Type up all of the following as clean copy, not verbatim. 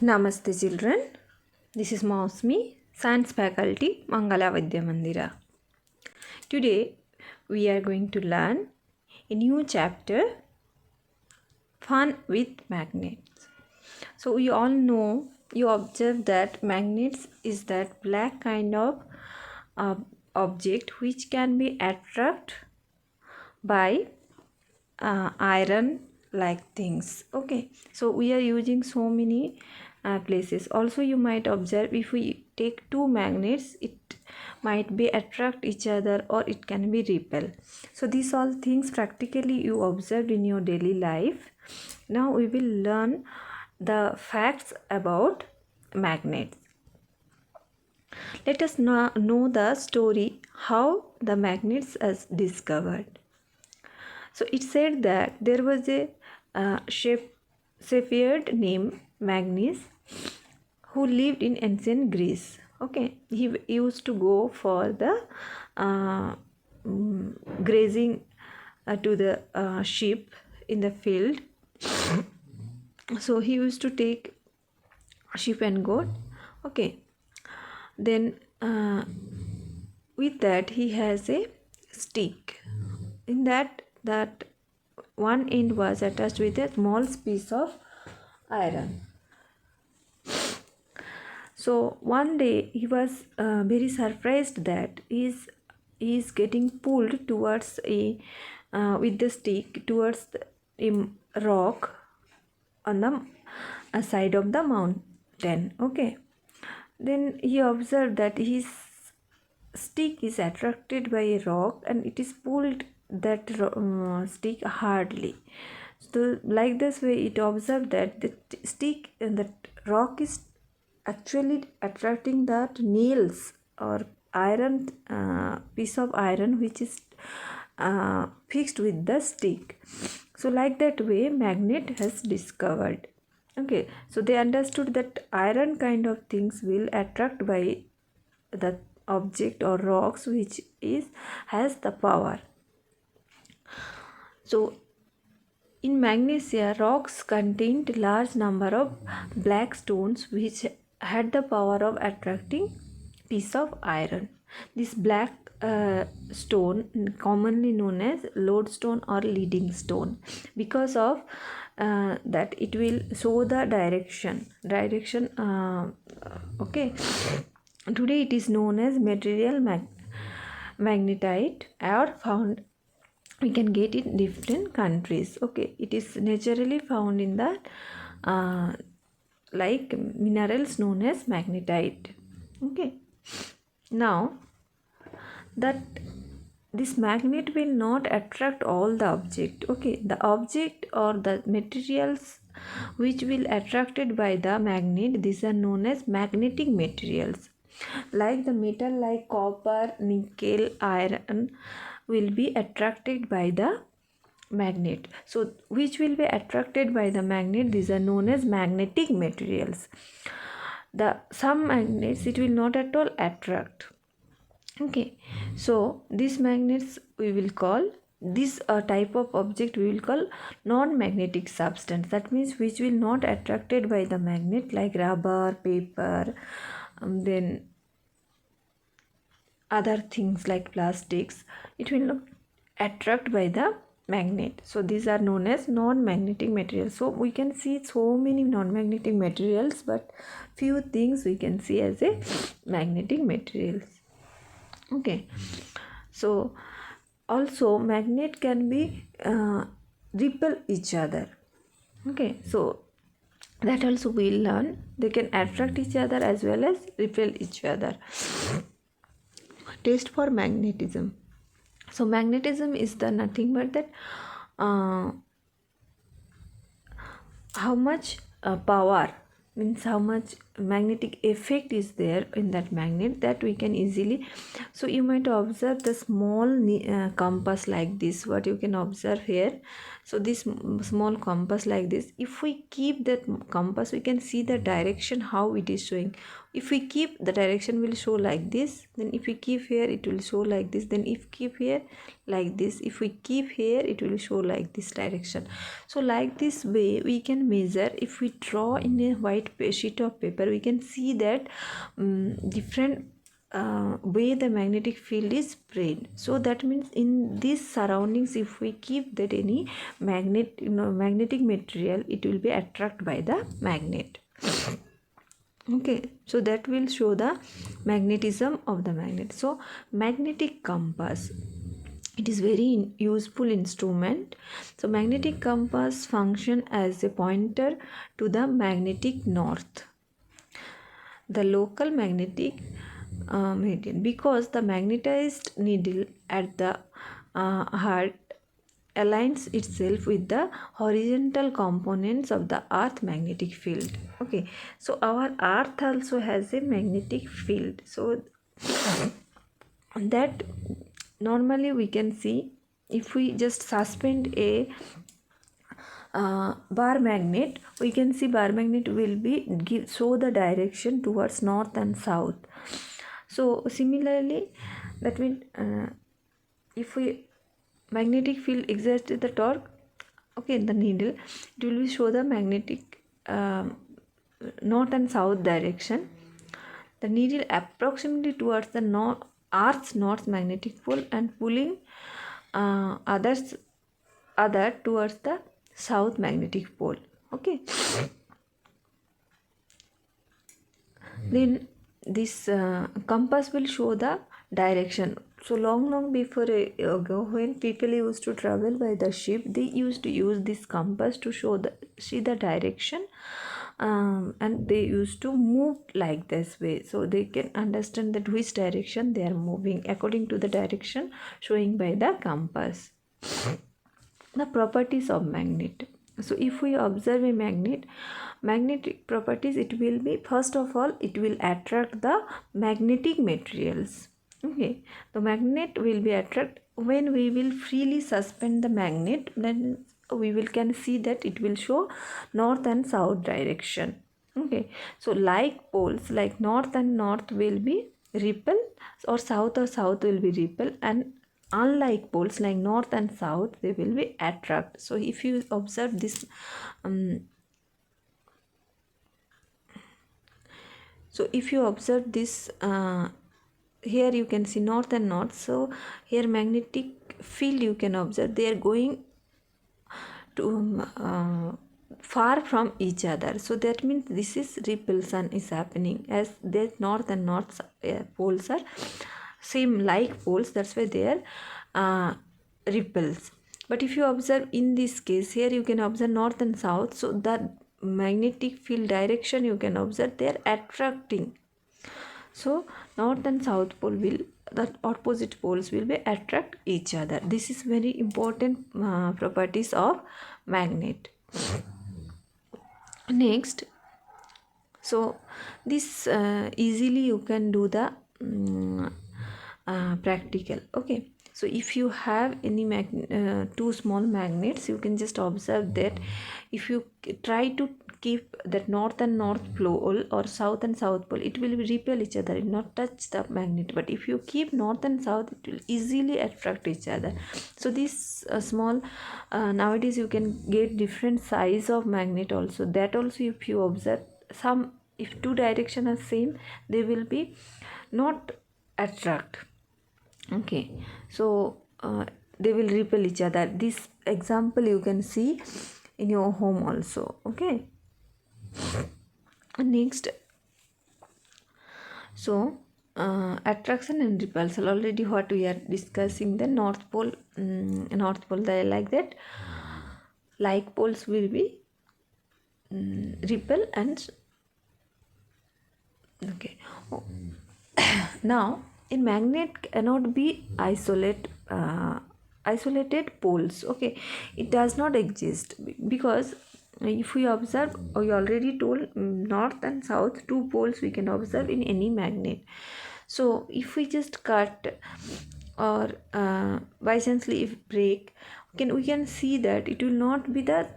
Namaste children, this is Mausmi, Science Faculty, Mangala Vidya Mandira. Today we are going to learn a new chapter, Fun with Magnets. So we all know, you observe that magnets is that black kind of object which can be attracted by iron like things. Okay, so we are using so many places. Also you might observe, if we take two magnets, it might be attract each other or it can be repel. So these all things practically you observed in your daily life. Now we will learn the facts about magnets. Let us know the story how the magnets is discovered. So it said that there was a shepherd named Magnus who lived in ancient Greece. Okay, he used to go for the grazing to the sheep in the field. So he used to take sheep and goat. Okay, then with that he has a stick. In that one end was attached with a small piece of iron. So one day he was very surprised that he is getting pulled towards a with the stick towards a rock on the side of the mountain. Okay, then he observed that his stick is attracted by a rock and it is pulled that stick hardly. So like this way it observed that the stick and the rock is actually attracting that nails or iron piece of iron which is fixed with the stick. So like that way magnet has discovered. Okay, so they understood that iron kind of things will attract by the object or rocks which has the power. So in Magnesia, rocks contained large number of black stones which had the power of attracting piece of iron. This black stone commonly known as lodestone or leading stone, because of that it will show the direction. Okay, today it is known as material magnetite, or found we can get it in different countries. Okay, it is naturally found in the like minerals known as magnetite. Okay, now that this magnet will not attract all the object. Okay, the object or the materials which will attracted by the magnet, these are known as magnetic materials. Like the metal like copper, nickel, iron will be attracted by the magnet. So which will be attracted by the magnet, these are known as magnetic materials. The some magnets it will not at all attract. Okay, so these magnets we will call, this type of object we will call non-magnetic substance. That means which will not attracted by the magnet, like rubber, paper, then other things like plastics, it will not attract by the magnet. So these are known as non-magnetic materials. So we can see so many non-magnetic materials, but few things we can see as a magnetic materials. Okay, so also magnet can be repel each other. Okay, so that also we'll learn. They can attract each other as well as repel each other. Test for magnetism. So magnetism is the nothing but that how much power, means how much magnetic effect is there in that magnet, that we can easily. So you might observe the small compass like this, what you can observe here. So this small compass like this, if we keep that compass, we can see the direction how it is showing. If we keep, the direction will show like this, then if we keep here it will show like this, then if keep here like this, if we keep here it will show like this direction. So like this way we can measure. If we draw in a white sheet of paper, we can see that different way the magnetic field is spread. So that means in these surroundings, if we keep that any magnetic material, it will be attracted by the magnet. Okay, so that will show the magnetism of the magnet. So magnetic compass, it is very useful instrument. So magnetic compass function as a pointer to the magnetic north, the local magnetic meridian, because the magnetized needle at the heart aligns itself with the horizontal components of the earth magnetic field. Okay, so our earth also has a magnetic field. So that normally we can see, if we just suspend a bar magnet, we can see bar magnet will be show the direction towards north and south. So similarly, that means if we magnetic field exerts the torque, okay, in the needle, it will show the magnetic north and south direction. The needle approximately towards the Earth's north magnetic pole and pulling other towards the south magnetic pole. Okay. Then this compass will show the direction. So long before ago, when people used to travel by the ship, they used to use this compass to see the direction, and they used to move like this way, so they can understand that which direction they are moving according to the direction showing by the compass. The properties of magnet. So if we observe a magnetic properties, it will be, first of all, it will attract the magnetic materials. Okay, the magnet will be attract when we will freely suspend the magnet, then we can see that it will show north and south direction. Okay, so like poles, like north and north will be repel, or south will be repel, and unlike poles like north and south, they will be attract. So if you observe this here you can see north and north. So here magnetic field you can observe, they are going to far from each other. So that means this is repulsion is happening, as the north and north poles are same like poles, that's why they are repels. But if you observe in this case, here you can observe north and south, so that magnetic field direction you can observe, they are attracting. So north and south pole will, the opposite poles will be attract each other. This is very important properties of magnet. Next, so this easily you can do the practical. Okay, so if you have any two small magnets, you can just observe that if you try to keep that north and north pole or south and south pole, it will repel each other, it will not touch the magnet. But if you keep north and south, it will easily attract each other. So this small nowadays you can get different size of magnet also. That also, if you observe, some, if two direction are same, they will be not attract. Okay, so they will repel each other. This example you can see in your home also. Okay, next, so attraction and repulsion, already what we are discussing, the north pole they like that, like poles will be repel and okay. Now in magnet cannot be isolated poles. Okay, it does not exist, because if we observe, we already told, north and south, two poles we can observe in any magnet. So if we just cut or by chancely if break, we can see that it will not be the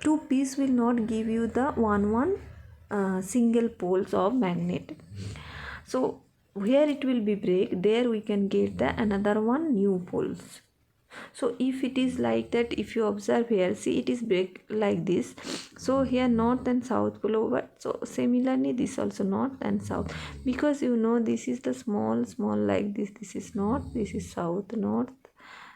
two piece will not give you the one single poles of magnet. So where it will be break, there we can get the another one new poles. So if it is like that, if you observe here, see it is break like this. So here north and south pole over. So similarly this also north and south, because you know this is the small like this is north, this is south, north,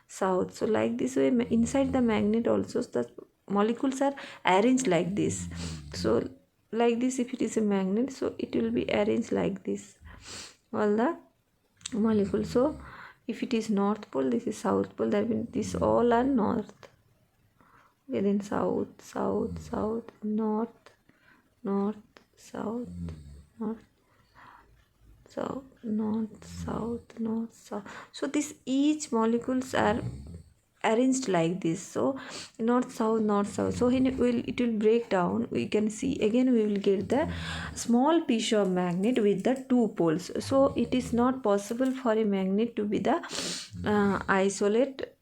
south. So like this way inside the magnet also the molecules are arranged like this. So like this, if it is a magnet, so it will be arranged like this, all the molecules. So if it is north pole, this is south pole, that means this all are north. Okay, then south, south, south, north, north, south, north, south, north, south, north, south. So this each molecules are arranged like this. So north south. So it will break down. We can see again, we will get the small piece of magnet with the two poles. So it is not possible for a magnet to be the isolate.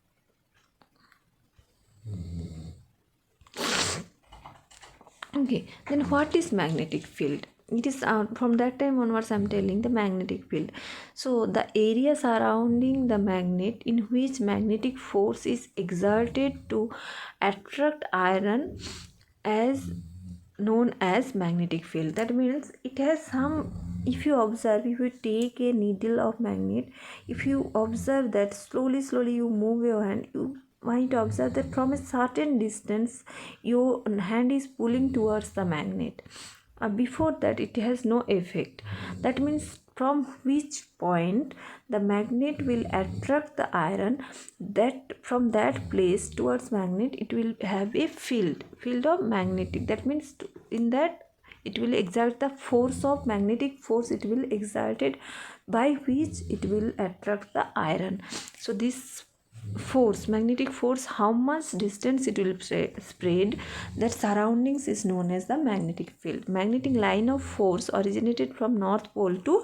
Okay, then what is magnetic field? It is from that time onwards I'm telling the magnetic field. So the area surrounding the magnet in which magnetic force is exerted to attract iron as known as magnetic field. That means it has some, if you observe, if you take a needle of magnet, if you observe that slowly you move your hand, you might observe that from a certain distance your hand is pulling towards the magnet. Before that it has no effect. That means from which point the magnet will attract the iron, that from that place towards magnet it will have a field of magnetic. That means in that it will exert the force of magnetic force, it will exerted by which it will attract the iron. So this force, magnetic force, how much distance it will spread, that surroundings is known as the magnetic field. Magnetic line of force originated from north pole to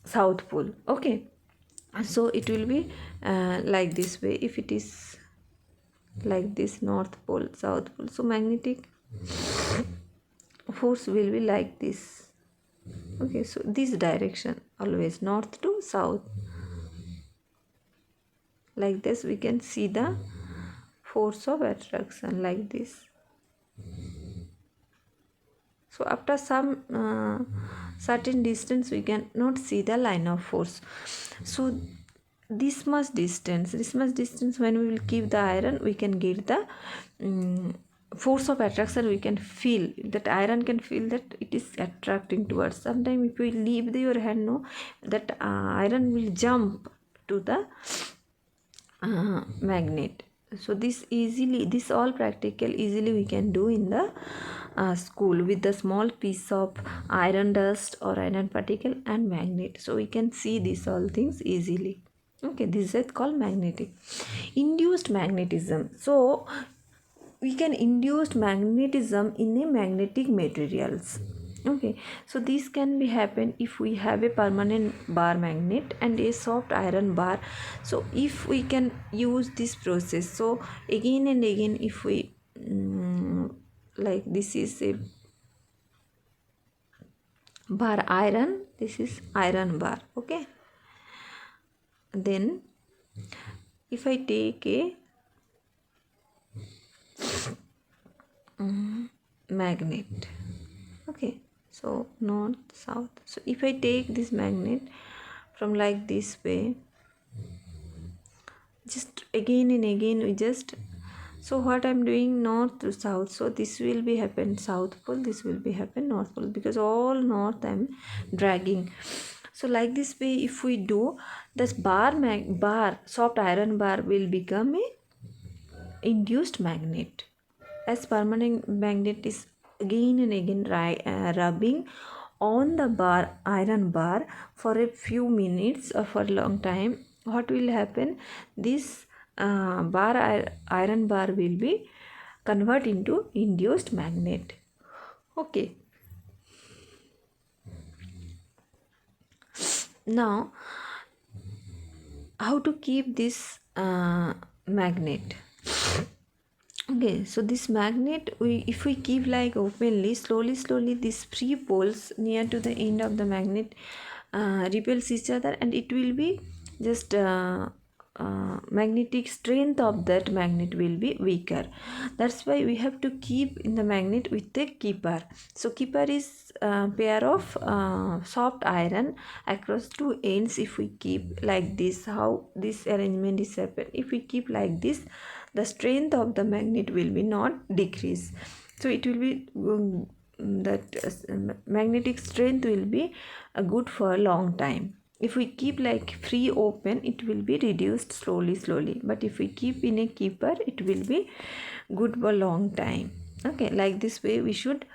south pole. Okay, so it will be like this way. If it is like this, north pole, south pole, so magnetic force will be like this. Okay, so this direction always north to south, like this we can see the force of attraction like this. So after some certain distance we can not see the line of force. So this much distance when we will keep the iron, we can get the force of attraction. We can feel that iron can feel that it is attracting towards. Sometimes if we leave your hand, no, that iron will jump to the magnet. So this all practical easily we can do in the school with the small piece of iron dust or iron particle and magnet. So we can see these all things easily. Okay, this is called magnetic induced magnetism. So we can induce magnetism in a magnetic materials. Okay, so this can be happen if we have a permanent bar magnet and a soft iron bar. So if we can use this process, so again and again, if we like this is a bar iron, this is iron bar. Okay, then if I take a magnet, okay, so north south. So if I take this magnet from like this way, just again and again we just, so what I'm doing, north to south. So this will be happen south pole, this will be happen north pole, because all north I'm dragging. So like this way if we do, this bar soft iron bar will become a induced magnet, as permanent magnet is again and again rubbing on the iron bar for a few minutes or for a long time. What will happen, this iron bar will be convert into induced magnet. Okay, now how to keep this magnet. Okay, so this magnet, if we keep like openly, slowly these free poles near to the end of the magnet repels each other, and it will be just magnetic strength of that magnet will be weaker. That's why we have to keep in the magnet with the keeper. So keeper is a pair of soft iron across two ends. If we keep like this, how this arrangement is happened, if we keep like this, the strength of the magnet will be not decrease. So it will be magnetic strength will be good for a long time. If we keep like free open, it will be reduced slowly, but if we keep in a keeper, it will be good for a long time. Okay, like this way we should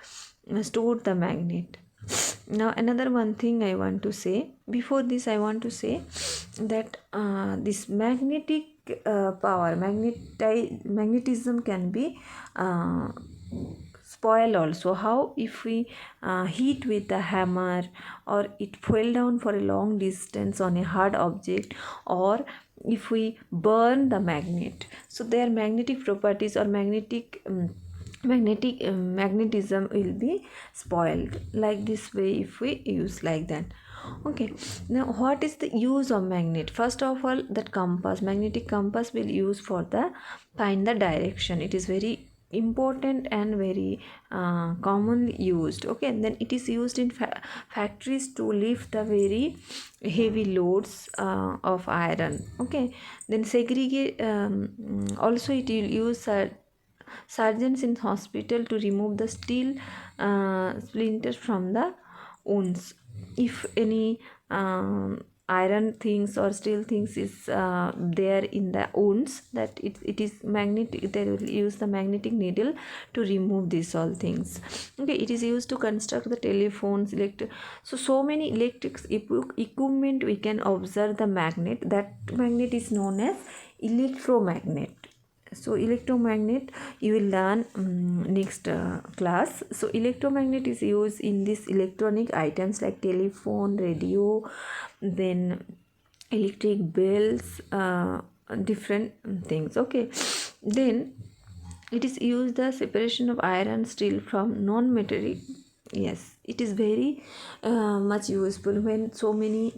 store the magnet. Now another one thing I want to say, before this I want to say that this magnetic power, magnetism can be spoil also. How? If we hit with a hammer, or it fell down for a long distance on a hard object, or if we burn the magnet, so their magnetic properties or magnetism will be spoiled. Like this way if we use like that. Okay, now what is the use of magnet? First of all, that compass, magnetic compass will use for the find the direction. It is very important and very commonly used. Okay, and then it is used in factories to lift the very heavy loads of iron. Okay, then segregate also it will use surgeons in hospital to remove the steel splinters from the wounds. If any iron things or steel things is there in the wounds, that it is magnetic, they will use the magnetic needle to remove these all things. Okay, it is used to construct the telephones, so many electric equipment we can observe the magnet. That magnet is known as electromagnet. So electromagnet you will learn next class. So electromagnet is used in these electronic items like telephone, radio, then electric bells, different things. Okay, then it is used the separation of iron steel from non-metallic. Yes, it is very much useful when so many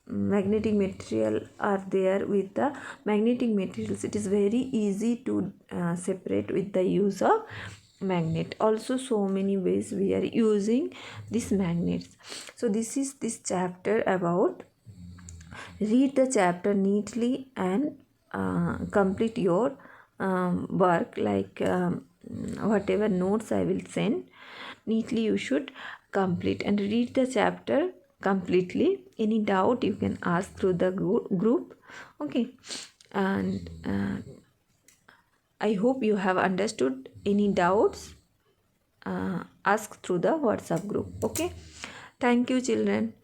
magnetic material are there with the magnetic materials. It is very easy to separate with the use of magnet. Also, so many ways we are using these magnets. So this is this chapter about. Read the chapter neatly and complete your work, like whatever notes I will send, neatly you should complete and read the chapter completely. Any doubt you can ask through the group. Okay, and I hope you have understood. Any doubts, ask through the WhatsApp group. Okay, thank you children.